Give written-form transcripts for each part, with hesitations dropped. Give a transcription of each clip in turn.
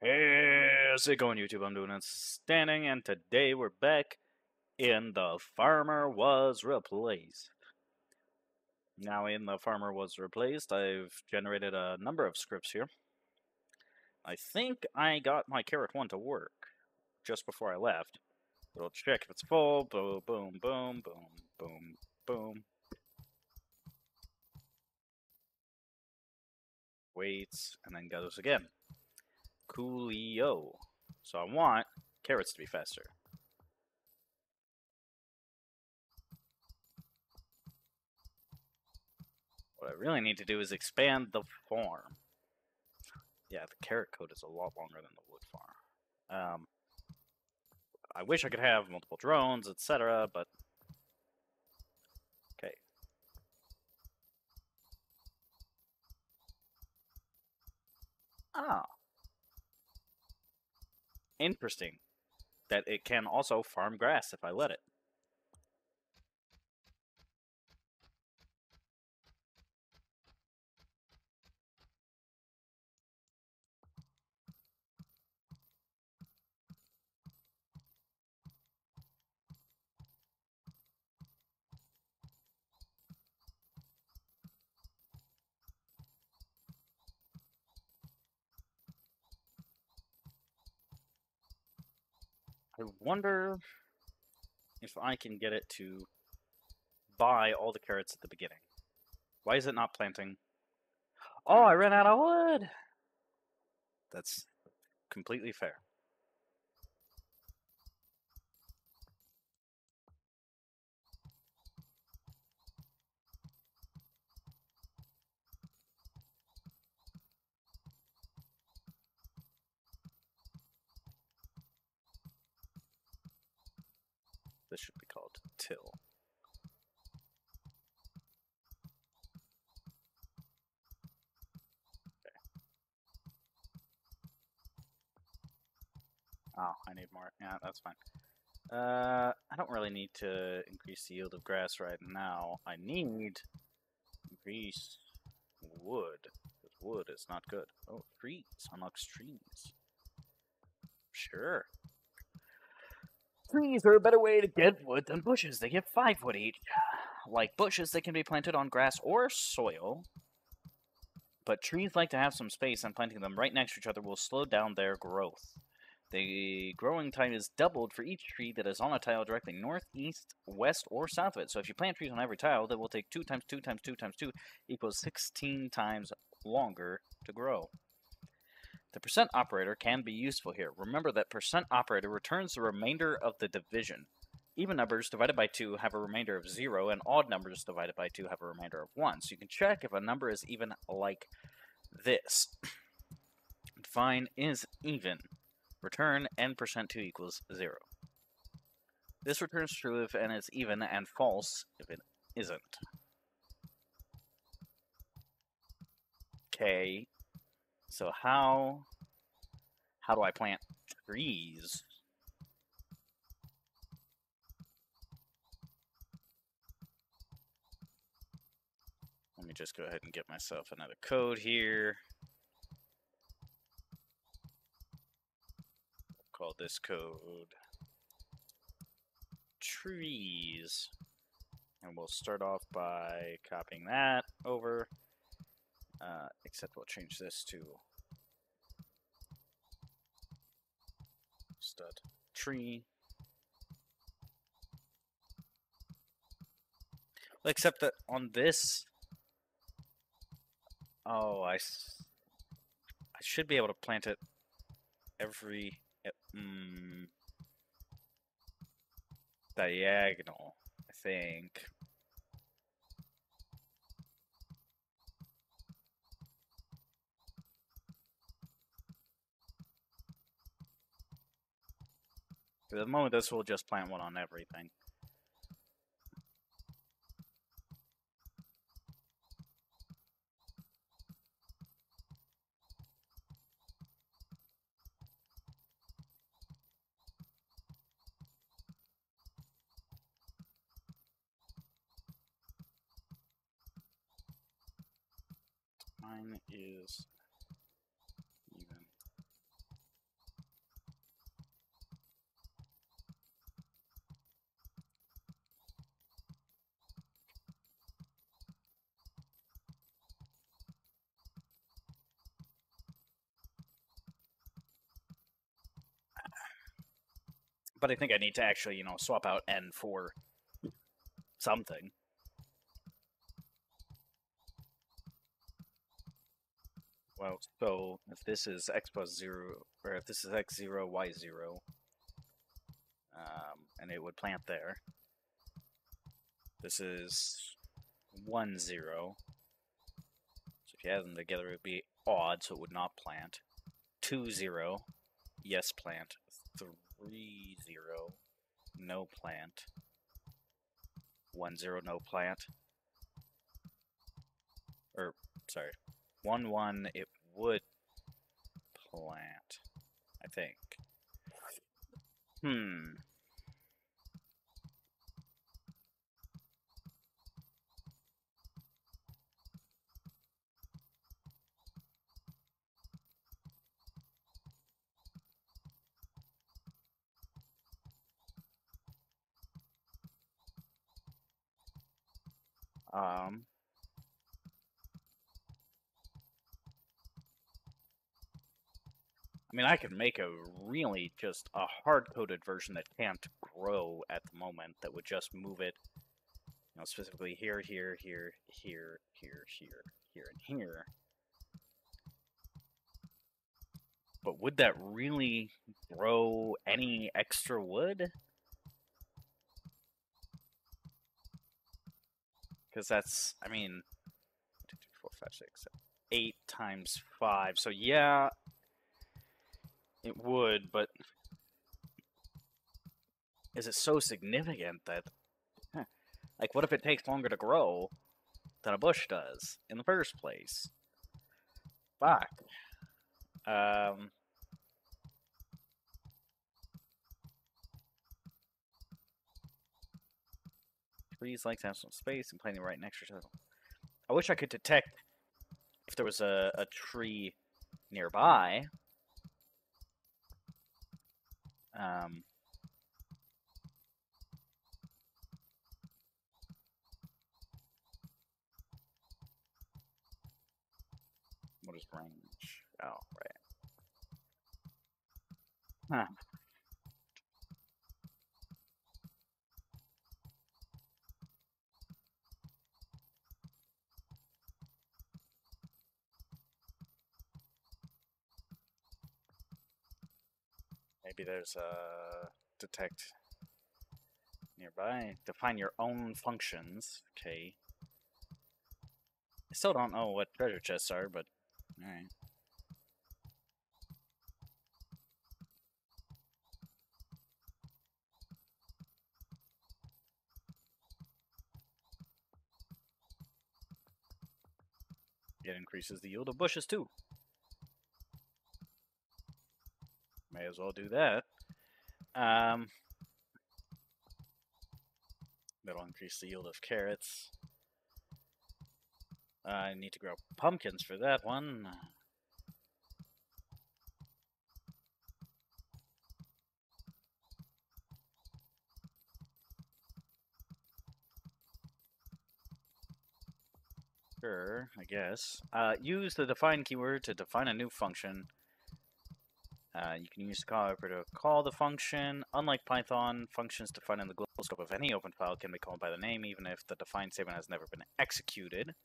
How's it going, YouTube? I'm doing it standing, and today we're back in The Farmer Was Replaced. Now, in The Farmer Was Replaced, I've generated a number of scripts here. I think I got my carrot one to work just before I left. We'll check if it's full. Boom, boom, boom, boom, boom, boom. Waits, and then goes again. Coolio. So I want carrots to be faster. What I really need to do is expand the farm. Yeah, the carrot code is a lot longer than the wood farm. I wish I could have multiple drones, etc., but okay. Ah, interesting. That it can also farm grass if I let it. I wonder if I can get it to buy all the carrots at the beginning. Why is it not planting? Oh, I ran out of wood! That's completely fair. This should be called till. Oh, I need more. Yeah, that's fine. I don't really need to increase the yield of grass right now. I need increase wood. Because wood is not good. Oh, trees. Unlocks trees. Sure. Trees are a better way to get wood than bushes. They give 5 wood each. Like bushes, they can be planted on grass or soil. But trees like to have some space, and planting them right next to each other will slow down their growth. The growing time is doubled for each tree that is on a tile directly north, east, west, or south of it. So if you plant trees on every tile, that will take 2 times 2 times 2 times 2 equals 16 times longer to grow. The percent operator can be useful here. Remember that percent operator returns the remainder of the division. Even numbers divided by 2 have a remainder of 0, and odd numbers divided by 2 have a remainder of 1. So you can check if a number is even like this. Define is even. Return n%2 equals 0. This returns true if n is even and false if it isn't. Okay, so how do I plant trees? Let me just go ahead and get myself another code here. Call this code trees. And we'll start off by copying that over. Except we'll change this to stud tree. Except that on this, oh, I should be able to plant it every diagonal, I think. For the moment, this will just plant one on everything. Mine is even. But I think I need to actually, you know, swap out n for something. Well, so if this is x plus 0, or if this is x0, y0, and it would plant there. This is 1, 0. So if you add them together, it would be odd, so it would not plant. 2, 0, yes, plant. 3, 0, no plant. 1, 0, no plant. Or, sorry, 1, 1, it would plant, I think. I mean, I could make a really just a hard-coded version that can't grow at the moment that would just move it, you know, specifically here, here, here, here, here, here, here, and here. But would that really grow any extra wood? Because that's, I mean, 2, 3, 4, 5, 6, 7, 8 times 5. So yeah, it would, but is it so significant that, like, what if it takes longer to grow than a bush does in the first place? Fuck. Trees like to have some space and planting right next to each other. I wish I could detect if there was a tree nearby. What is range? Oh, right. Huh. Maybe there's a detect nearby. Define your own functions. Okay. I still don't know what treasure chests are, but alright. It increases the yield of bushes too. May as well do that. That'll increase the yield of carrots. I need to grow pumpkins for that one. Sure, I guess. Use the define keyword to define a new function. You can use the call operator to call the function. Unlike Python, functions defined in the global scope of any open file can be called by the name, even if the define statement has never been executed.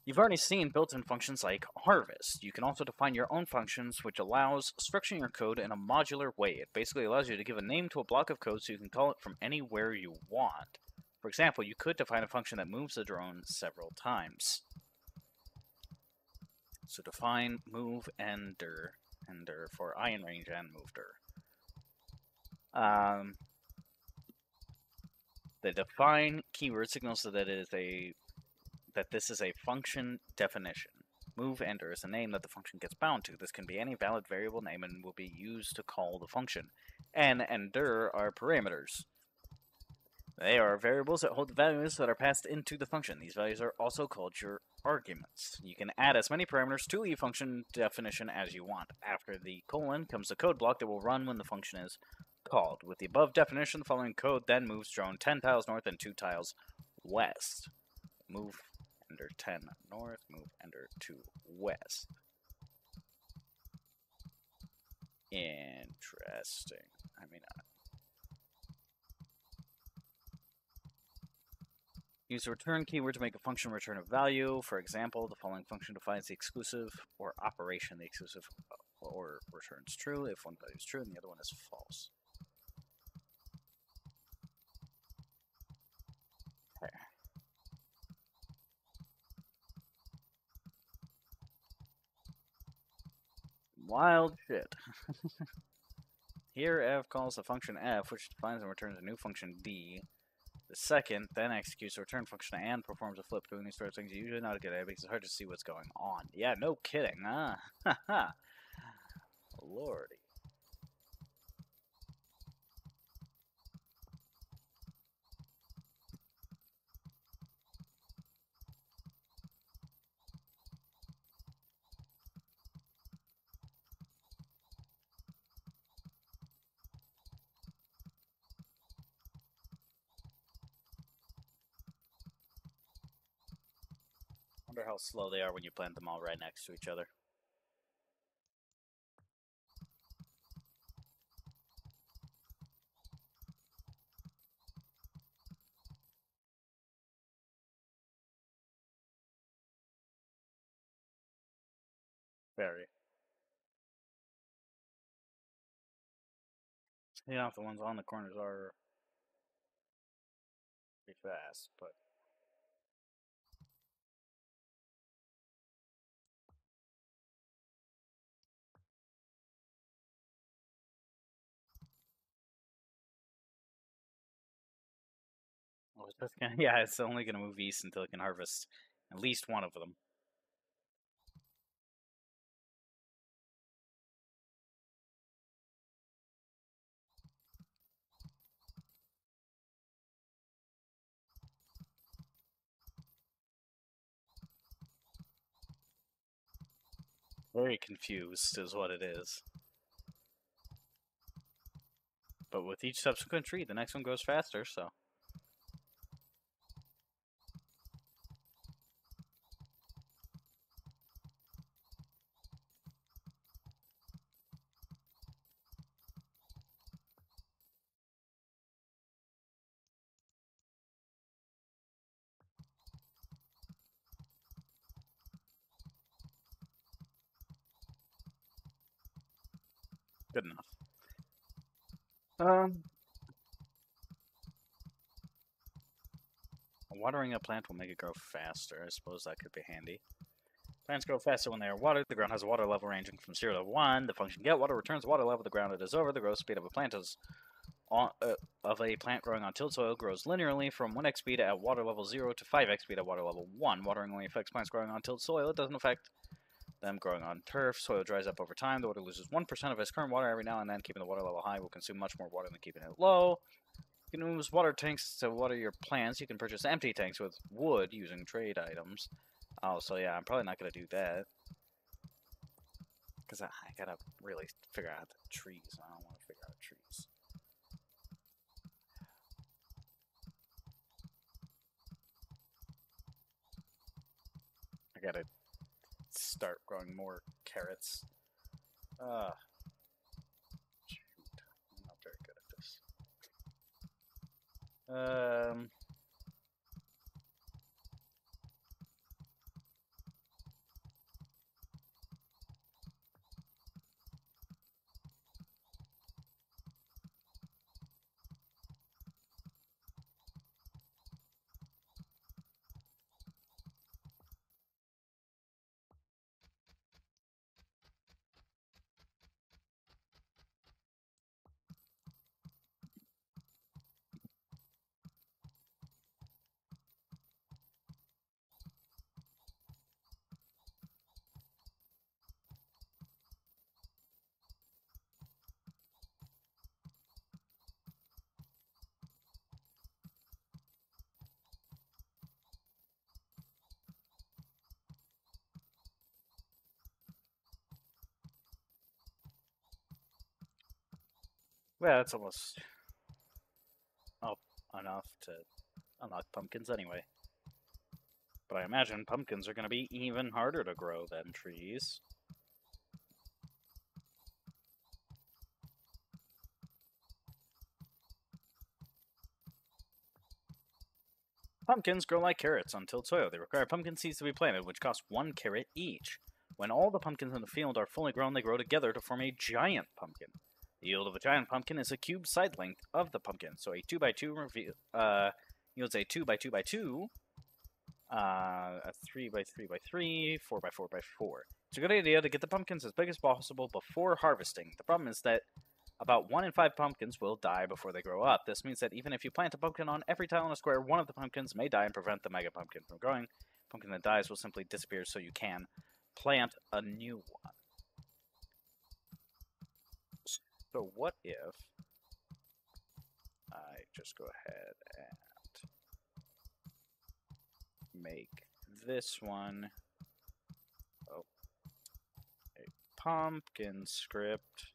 You've already seen built-in functions like harvest. You can also define your own functions, which allows structuring your code in a modular way. It basically allows you to give a name to a block of code so you can call it from anywhere you want. For example, you could define a function that moves the drone several times. So define move ender for I in range and movedir. The define keyword signals that this is a function definition. Move ender is a name that the function gets bound to. This can be any valid variable name and will be used to call the function. And dir are parameters. They are variables that hold the values that are passed into the function. These values are also called your arguments. You can add as many parameters to a function definition as you want. After the colon comes the code block that will run when the function is called. With the above definition, the following code then moves drone 10 tiles north and 2 tiles west. Move ender 10 north, move ender 2 west. Interesting. I mean, use the return keyword to make a function return a value. For example, the following function defines the exclusive or operation. The exclusive or returns true if one value is true and the other one is false. Okay. Wild shit. Here, f calls the function f, which defines and returns a new function d. The second then executes a return function and performs a flip. Doing these sort of things is usually not a good idea because it's hard to see what's going on. Yeah, no kidding, huh? Haha. Lordy. Wonder how slow they are when you plant them all right next to each other. Very. You know, if the ones on the corners are pretty fast, but oh, it's gonna, yeah, it's only gonna move east until it can harvest at least one of them. Very confused is what it is. But with each subsequent tree, the next one goes faster, so. Good enough. Watering a plant will make it grow faster. I suppose that could be handy. Plants grow faster when they are watered. The ground has a water level ranging from 0 to 1. The function get water returns water level the ground it is over. The growth speed of a plant growing on tilled soil grows linearly from 1x speed at water level 0 to 5x speed at water level 1. Watering only affects plants growing on tilled soil. It doesn't affect them growing on turf. Soil dries up over time. The water loses 1% of its current water every now and then. Keeping the water level high will consume much more water than keeping it low. You can use water tanks to water your plants. You can purchase empty tanks with wood using trade items. Oh, so yeah, I'm probably not going to do that. Because I gotta really figure out the trees. I don't want to figure out trees. I gotta start growing more carrots. Shoot. I'm not very good at this. Well, it's almost enough to unlock pumpkins anyway. But I imagine pumpkins are going to be even harder to grow than trees. Pumpkins grow like carrots on tilled soil. They require pumpkin seeds to be planted, which cost 1 carrot each. When all the pumpkins in the field are fully grown, they grow together to form a giant pumpkin. The yield of a giant pumpkin is a cube side length of the pumpkin. So a 2x2 yields a 2x2x2, a 3x3x3, 4x4x4. It's a good idea to get the pumpkins as big as possible before harvesting. The problem is that about 1 in 5 pumpkins will die before they grow up. This means that even if you plant a pumpkin on every tile in a square, one of the pumpkins may die and prevent the mega pumpkin from growing. Pumpkin that dies will simply disappear, so you can plant a new one. So what if I just go ahead and make this one a pumpkin script.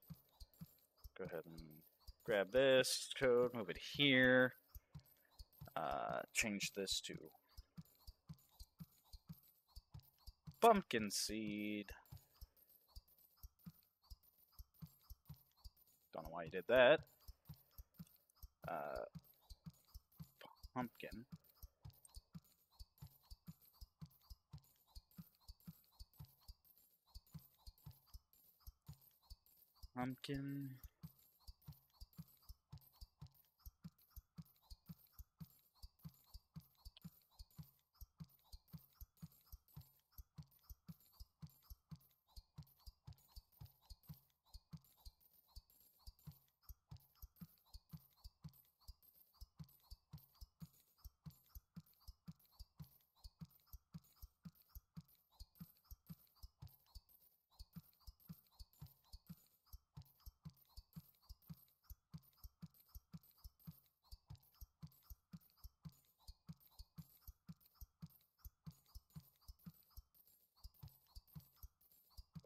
Go ahead and grab this code, move it here, change this to pumpkin seed. Don't know why you did that. Pumpkin. Pumpkin.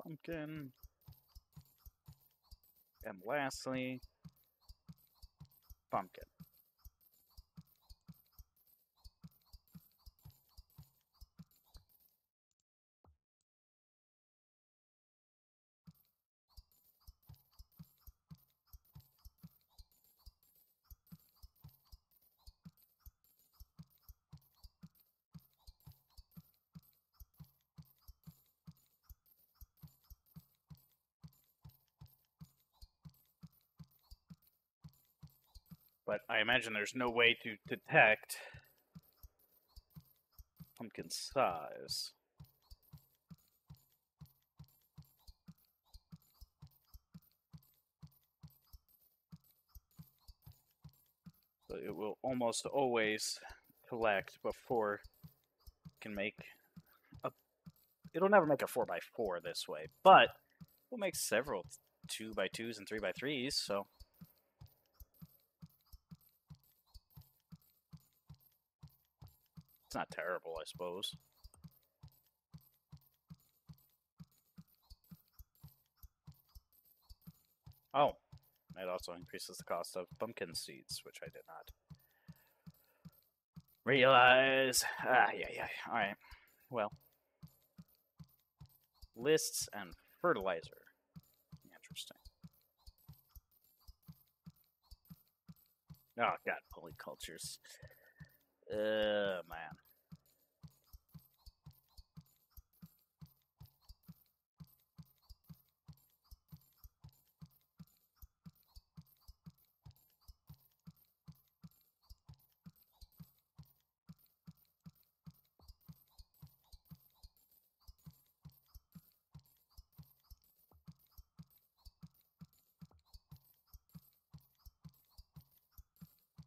Pumpkin. And lastly, pumpkin. But I imagine there's no way to detect pumpkin size. So it will almost always collect before it can make a... It'll never make a 4x4 this way, but we'll make several 2x2s and 3x3s, so... It's not terrible, I suppose. Oh, it also increases the cost of pumpkin seeds, which I did not realize. Yeah. Alright. Well. Lists and fertilizer. Interesting. Oh, God, polycultures. Man.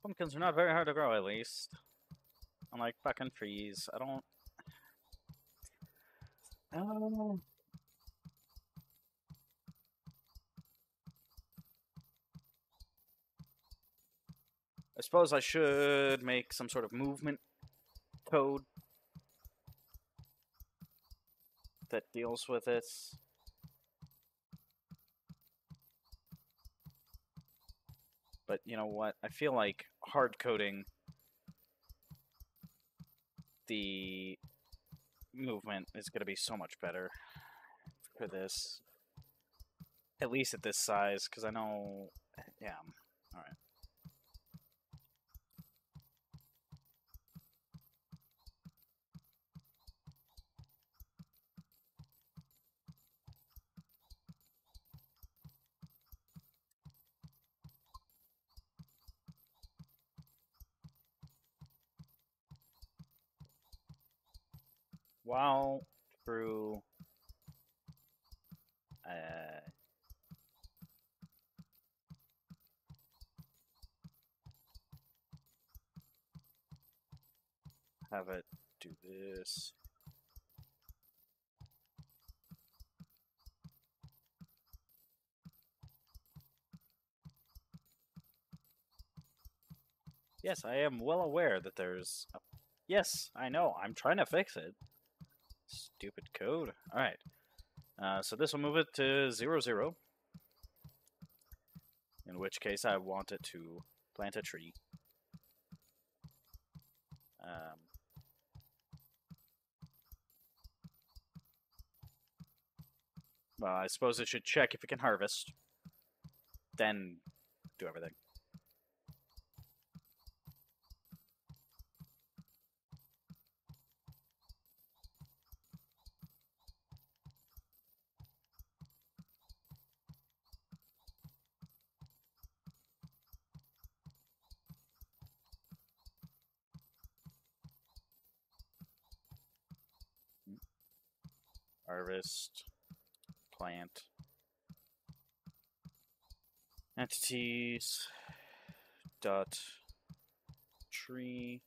Pumpkins are not very hard to grow, at least. Unlike fucking trees. I don't... I suppose I should make some sort of movement code that deals with this. But you know what? I feel like hard coding the movement is going to be so much better for this. At least at this size, because I know... Yeah, alright. while through have it do this. Yes, I am well aware that there's... Yes, I know. I'm trying to fix it. Stupid code. Alright. So this will move it to 0, 0. In which case I want it to plant a tree. Well, I suppose it should check if it can harvest. Then do everything. Harvest. Plant. Entities. Dot. Tree.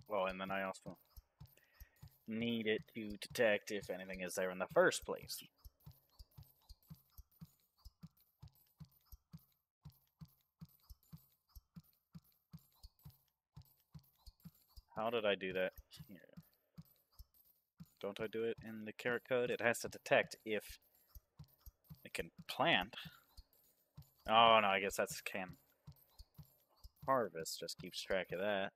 Well, and then I also need it to detect if anything is there in the first place. How did I do that here? Don't I do it in the carrot code? It has to detect if it can plant. Oh, no, I guess that's can harvest. Just keeps track of that.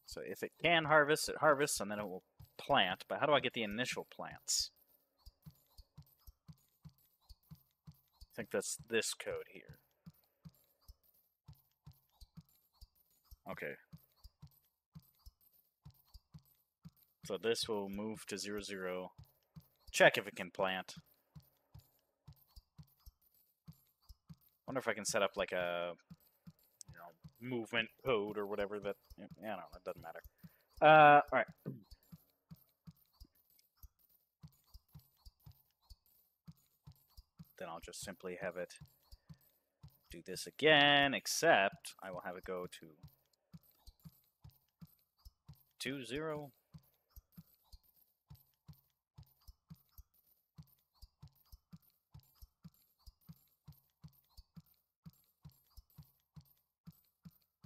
So if it can harvest, it harvests, and then it will plant. But how do I get the initial plants? I think that's this code here. Okay. So this will move to 0, 0. Check if it can plant. Wonder if I can set up like a, movement code or whatever that. I don't know. It doesn't matter. All right. Then I'll just simply have it do this again, except I will have it go to 2, 0.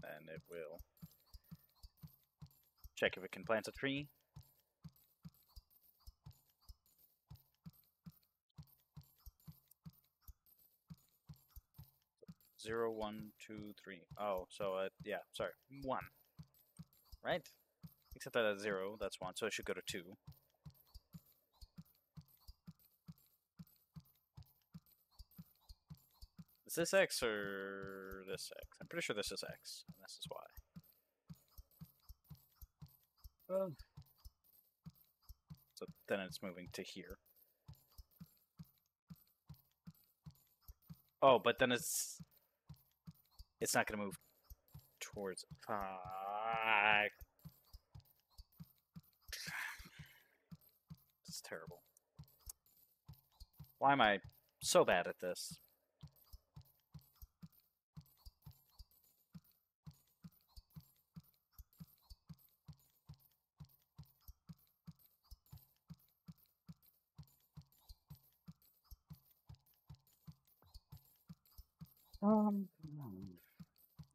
And it will check if it can plant a tree. 0, 1, 2, 3. Oh, so yeah, sorry, 1. Right? Except that at 0, that's 1, so it should go to 2. Is this X or this X? I'm pretty sure this is X, and this is Y. So then it's moving to here. Oh, but then it's not going to move towards... This is terrible. Why am I so bad at this?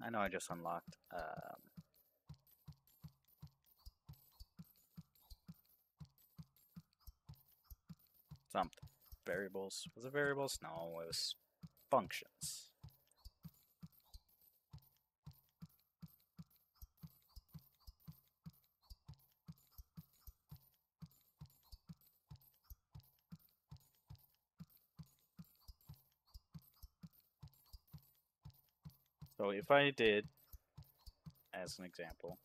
I know I just unlocked something. Variables. Was it variables? No, it was functions. So if I did, as an example,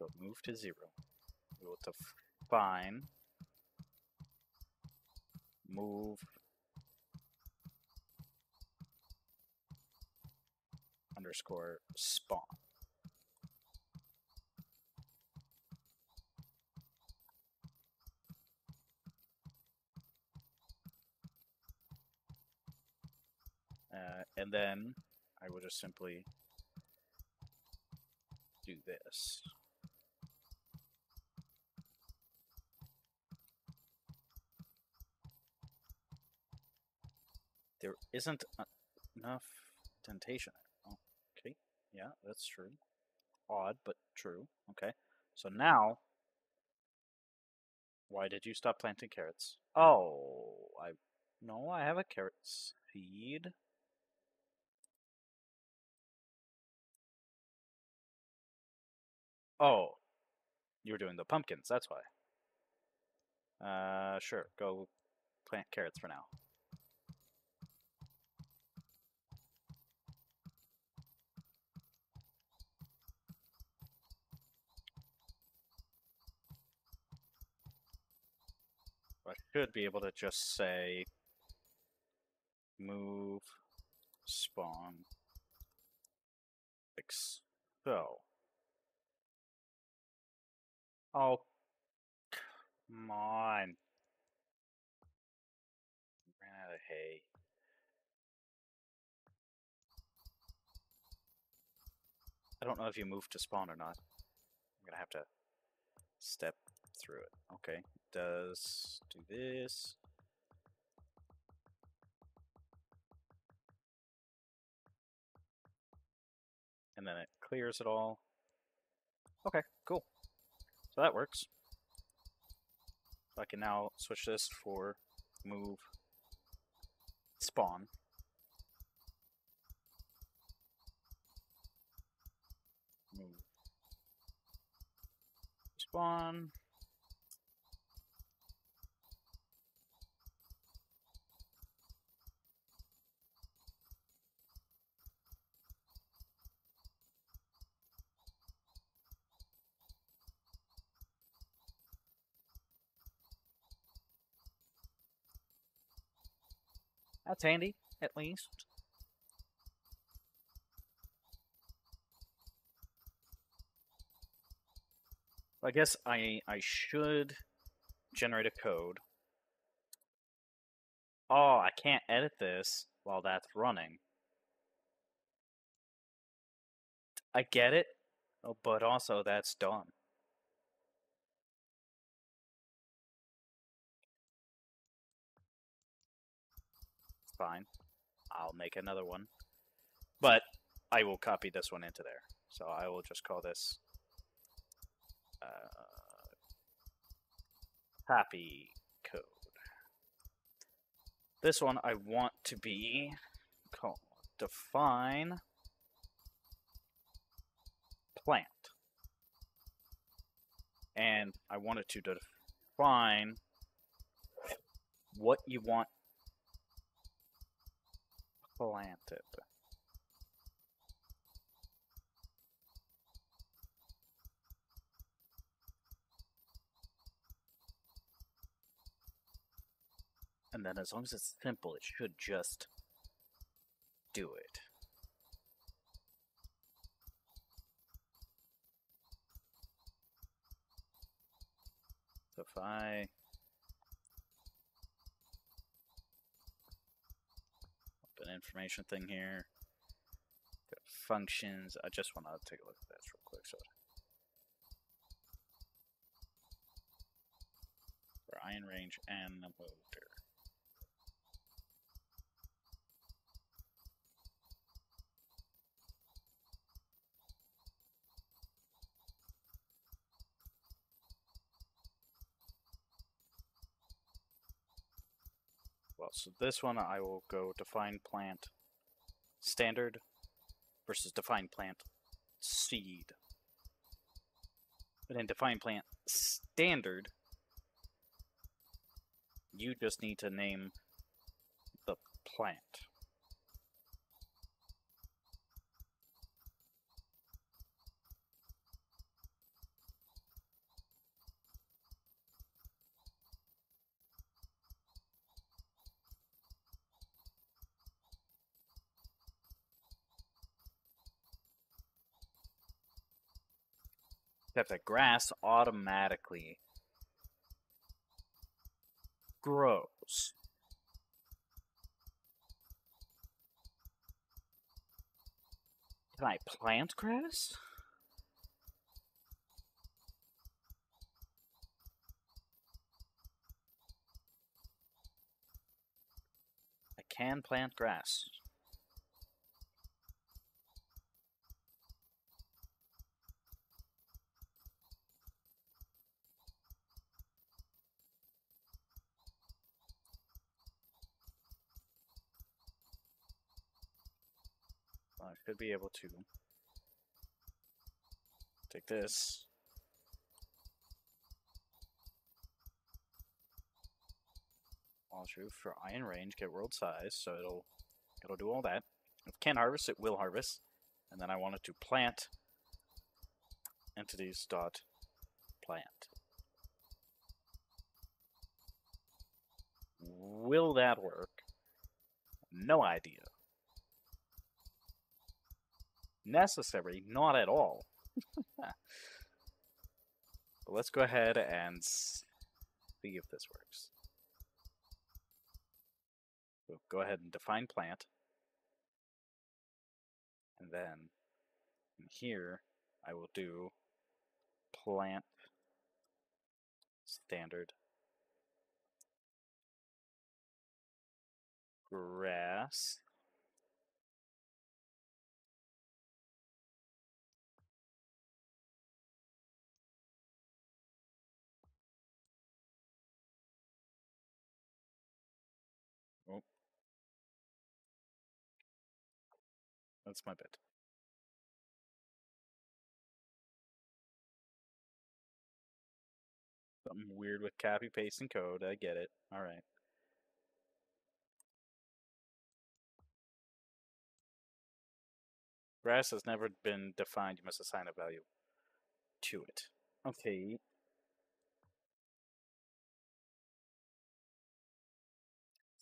So move to 0. We will define move underscore spawn. And then I will just simply do this. There isn't enough indentation. Okay, yeah, that's true. Odd, but true. Okay, so now, why did you stop planting carrots? Oh, I have a carrot seed. Oh, you were doing the pumpkins, that's why. Sure, go plant carrots for now. I should be able to just say move spawn like so. Oh, come on. Ran out of hay. I don't know if you move to spawn or not. I'm gonna have to step through it. Okay, does do this. And then it clears it all. Okay, cool. So that works. So I can now switch this for move spawn. Move spawn. That's handy, at least. I guess I should generate a code. Oh, I can't edit this while that's running. I get it, but also that's done. Fine. I'll make another one. But I will copy this one into there. So I will just call this copy code. This one I want to be called define plant. And I want it to define what you want planted. And then as long as it's simple, it should just do it. So if I open an information thing here, got functions, I just want to take a look at this real quick. So for iron range and loader. Well, so this one I will go define plant standard versus define plant seed. But in define plant standard, you just need to name the plant. Except that grass automatically grows. Can I plant grass? I can plant grass. Well, I should be able to take this. Launch roof for iron range, get world size, so it'll do all that. If it can harvest, it will harvest. And then I want it to plant entities dot plant. Will that work? No idea. Necessary? Not at all. But let's go ahead and see if this works. So go ahead and define plant. And then in here, I will do plant standard grass. Oh, that's my bit. Something weird with copy pasting code. I get it. All right. Grass has never been defined. You must assign a value to it. Okay.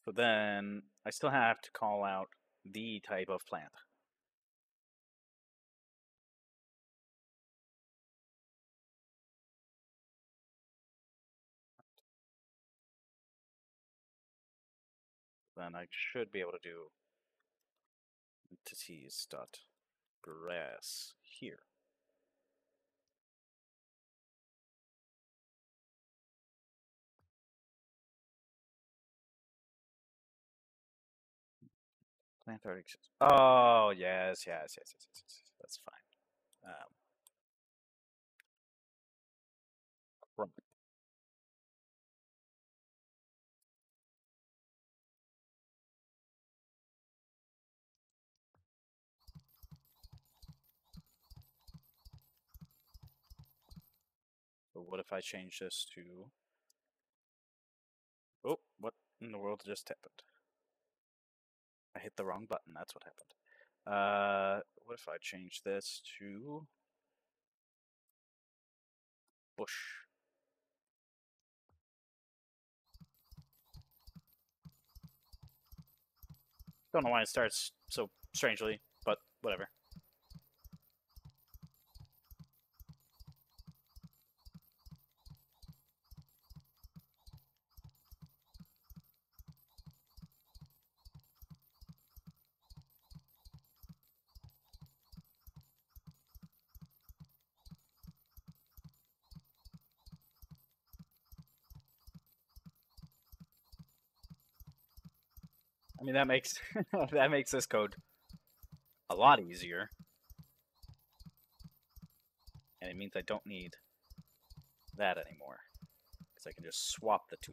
So then I still have to call out the type of plant. Then I should be able to do entities dot grass here. Plant already exists. Oh yes. That's fine. Right. But what if I change this to? Oh, what in the world just happened? I hit the wrong button. That's what happened. What if I change this to bush? Don't know why it starts so strangely, but whatever. I mean, that makes that makes this code a lot easier, and it means I don't need that anymore because I can just swap the two.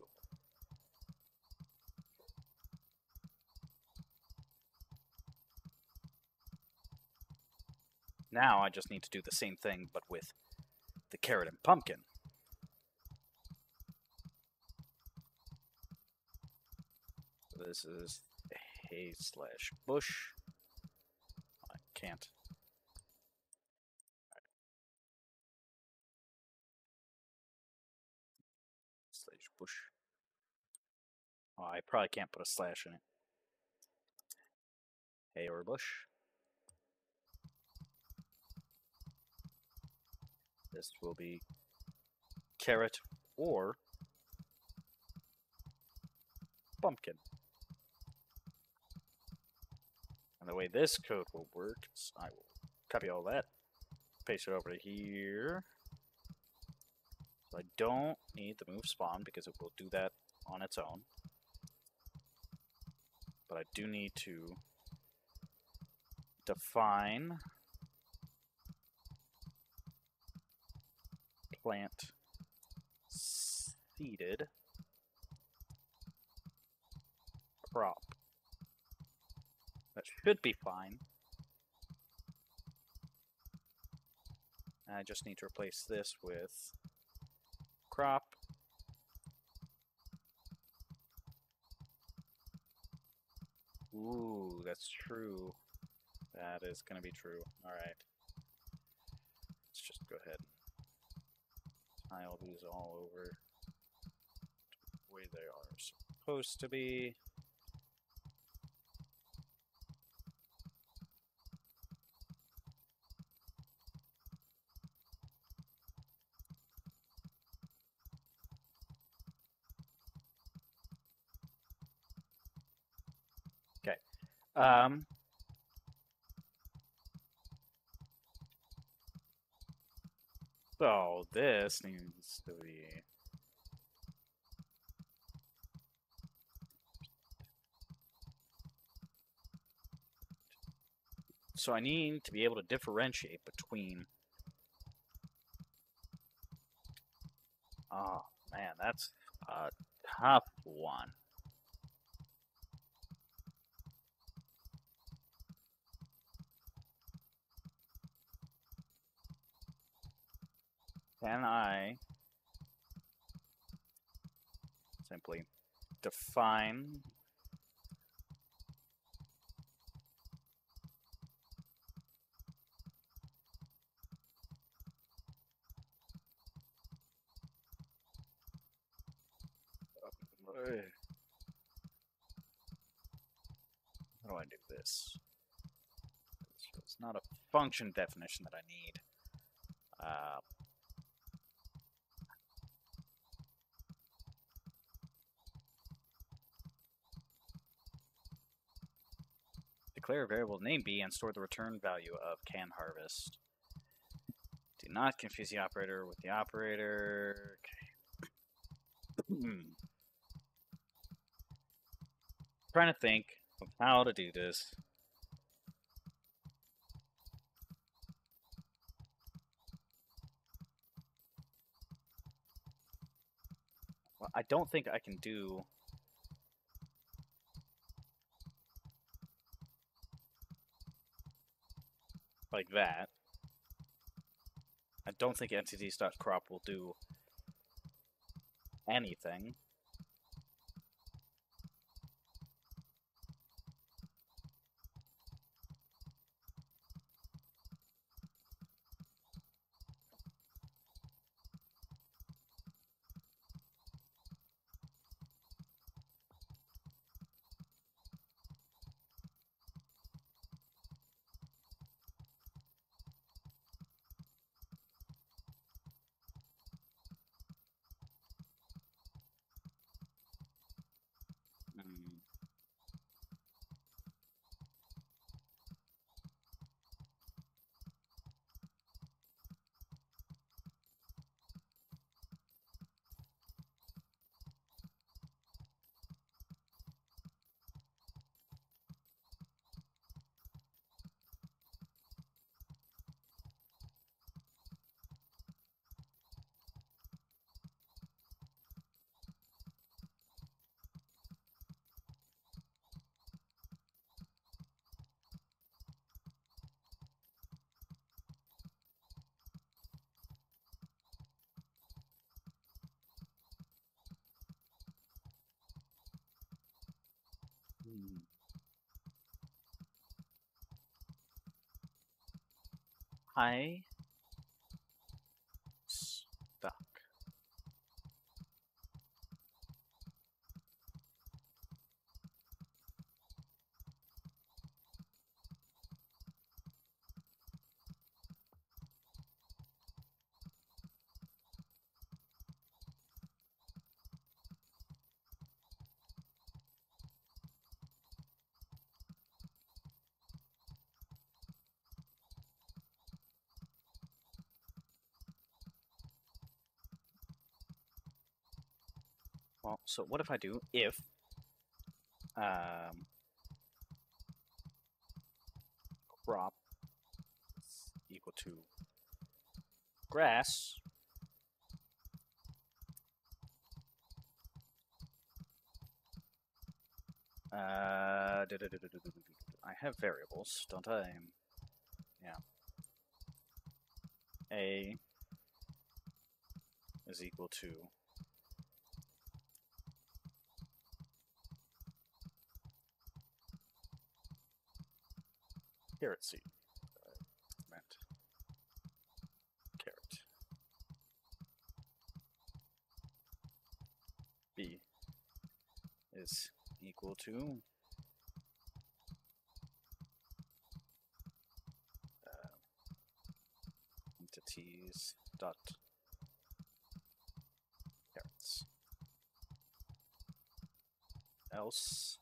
Now I just need to do the same thing, but with the carrot and pumpkin. So this is hay slash bush. I can't. Slash bush. Oh, I probably can't put a slash in it. Hay or bush. This will be carrot or pumpkin. And the way this code will work is I will copy all that, paste it over to here. So I don't need the move spawn because it will do that on its own. But I do need to define plant seeded crop. That should be fine. I just need to replace this with crop. Ooh, that's true. That is going to be true. Alright. Let's just go ahead and tile these all over the way they are supposed to be. Okay. So this needs to be so I need to be able to differentiate between oh man, that's a tough one. Can I simply define how do I do this? So it's not a function definition that I need. Declare a variable name B and store the return value of can harvest. Do not confuse the operator with the operator. Okay. Trying to think of how to do this. Well, I don't think I can do like that. I don't think entities.crop will do anything. I stuck. Well, so what if I do if crop is equal to grass I have variables, don't I? Yeah. A is equal to carrot seed. Meant carrot. B is equal to entities dot carrots. Else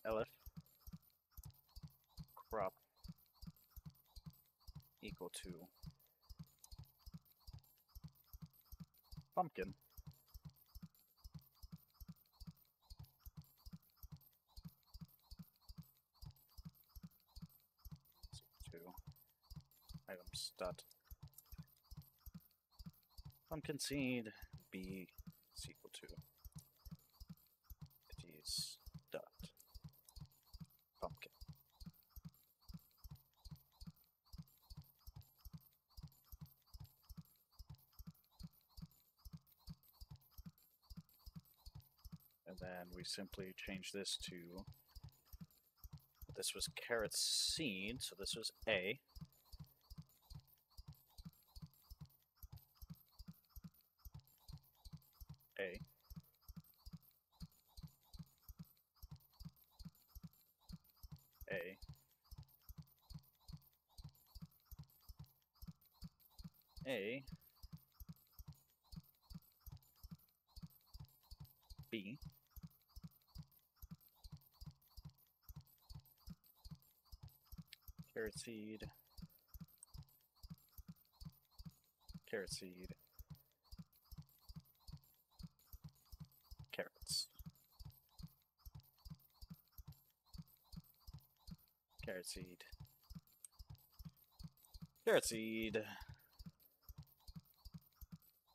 elif crop equal to pumpkin to items dot pumpkin seed. B is equal to entities dot pumpkin. And then we simply change this to, this was carrot seed, so this was A. A. A. A. B. Carrot seed. Carrot seed. Carrots. Carrot seed. Carrot seed.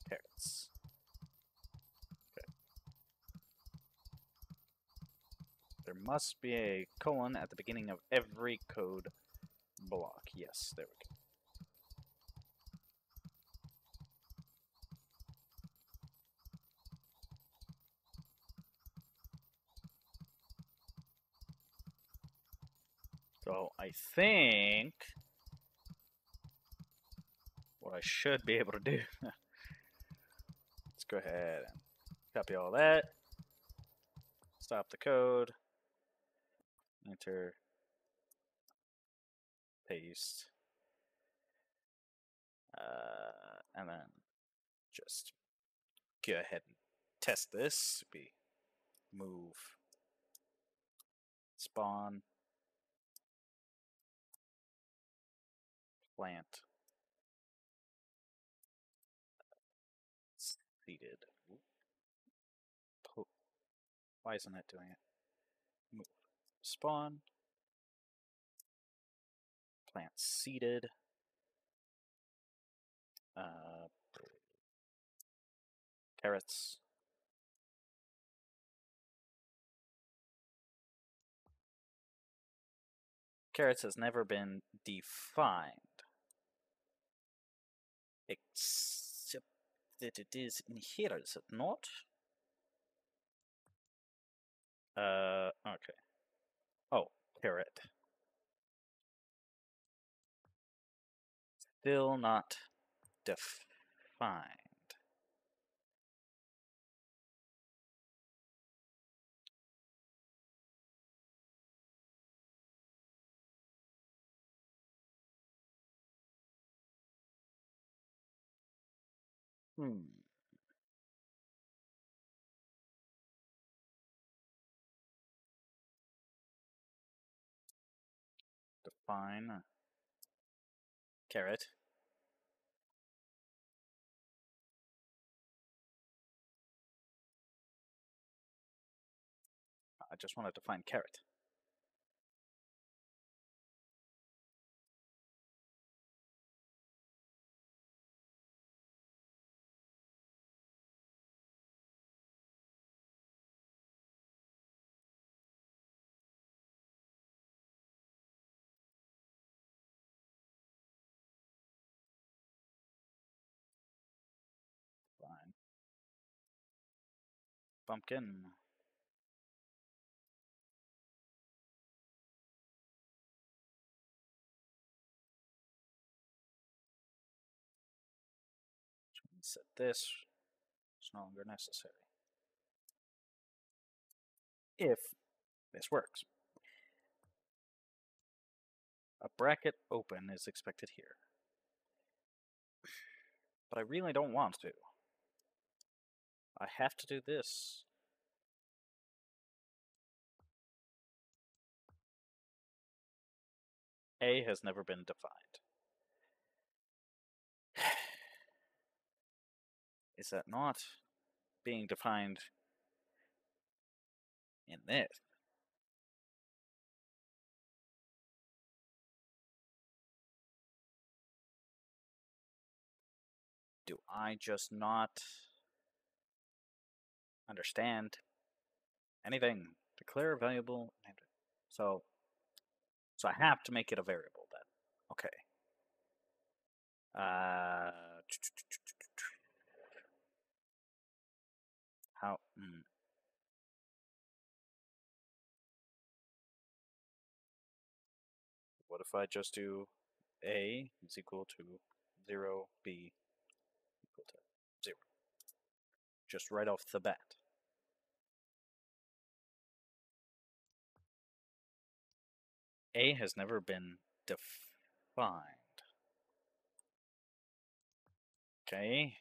Carrots. Okay. There must be a colon at the beginning of every code block. Yes, there we go. So I think what I should be able to do, let's go ahead and copy all that, stop the code, enter, paste, and then just go ahead and test this. Be move spawn plant seeded. Why isn't it doing it? Move spawn plant seeded. Carrots. Carrots has never been defined, except that it is in here, is it not? Okay. Oh, carrot. Still not defined. Define carrot. just wanted to find carrot. Fine. Pumpkin. Set this. It's no longer necessary. If this works. A bracket open is expected here. But I really don't want to. I have to do this. A has never been defined. Is that not being defined in this? Do I just not understand anything? Declare a variable. So I have to make it a variable then. Okay. How? What if I just do A is equal to 0, B equal to 0? Just right off the bat. A has never been defined. Okay.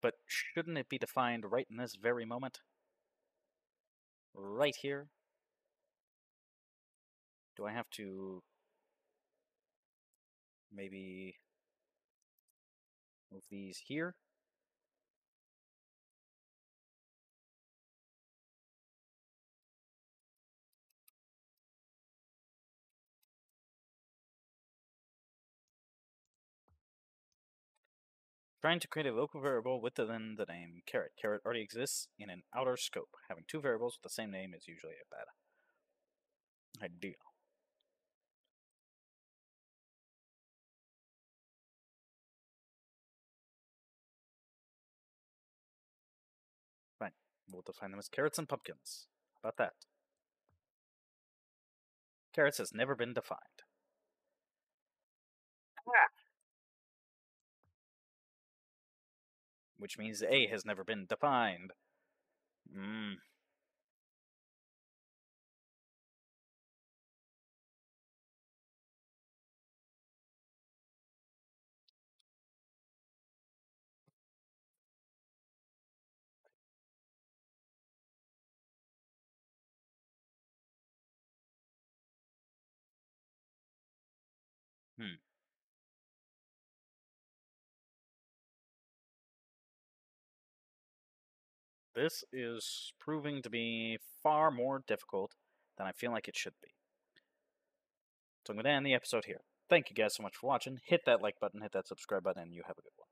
But shouldn't it be defined right in this very moment? Right here? Do I have to maybe move these here? Trying to create a local variable within the name carrot. Carrot already exists in an outer scope. Having two variables with the same name is usually a bad idea. Fine. We'll define them as carrots and pumpkins. How about that? Carrots has never been defined. Which means A has never been defined. This is proving to be far more difficult than I feel like it should be. So I'm going to end the episode here. Thank you guys so much for watching. Hit that like button, hit that subscribe button, and you have a good one.